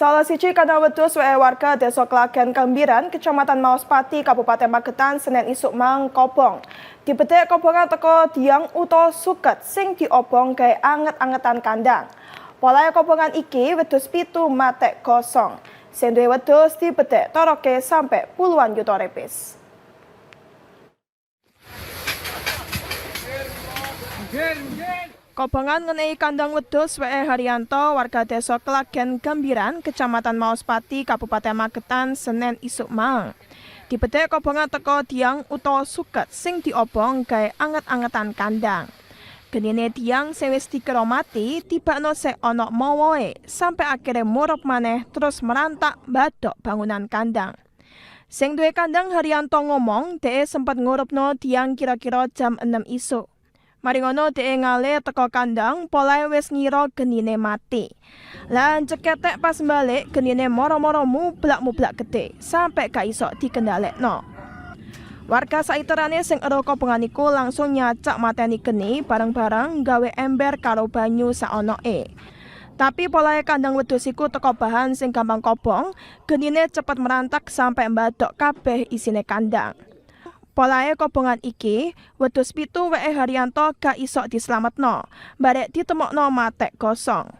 Salah siji kana wedhus wae warga Desa Klagen Kambiran, Kecamatan Maospati, Kabupaten Magetan, Senin isuk mang kobong. Dibedhek kobongan teko Diang utawa Suket sing diobong gawe anget-angetan kandang. Polahe kobongan iki wedhus 7 matek kosong. Sing duwe wedhus dibedhek toroke sampai puluhan juta rupiah. Kobongan ngenai kandang wedhus W.E. Haryanto warga Desa Klagen Kambiran, Kecamatan Maospati, Kabupaten Magetan, Senin isuk mang. Dibedhek kobongan teko Diang utawa Suket sing diobong gawe anget-angetan kandang. Genine Diang sing wis dikira mati tibakno sek ana mawoe sampai akhirnya murup maneh terus merantak badok bangunan kandang. Sing duwe kandang Haryanto ngomong dhek sempat ngurupno Diang kira-kira jam 6 isuk. Mari ngono dhek ngale teko kandang, polahe wis ngira genine mati. Lan ceketek pas balik genine moro-moro mublak-mublak gede sampai gak iso dikendhalekno. Warga saiterane sing ero kobongan iku langsung nyacak mateni geni bareng-bareng gawe ember karo banyu saonoke. Tapi polahe kandang wedhus iku teko bahan sing gampang kobong, genine cepet merantak sampai mbadok kabeh isine kandang. Polahe kobongan iki, wedhus 7 W.E. Haryanto gak iso dislametno, barek ditemokno matek kosong.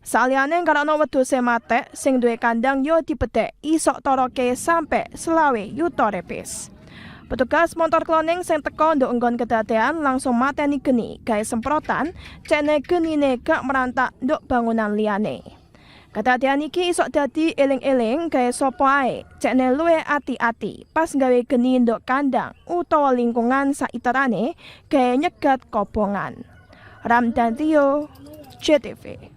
Saliyane karena wedhuse matek, sing duwe kandang yo dibedhek isok toroke sampai 20 juta rupiah. Petugas motor cloning sing teko nduk nggon kedadean langsung mateni geni gawe semprotan, cekne genine gak merantak nduk bangunan liyane. Kedadean iki isok dadi eling-eling gawe sapa ae, cekne luwih ati-ati pas gawe geni nduk kandang utawa lingkungan saiterane gawe nyegat kobongan. Ramdan Tio, JTV.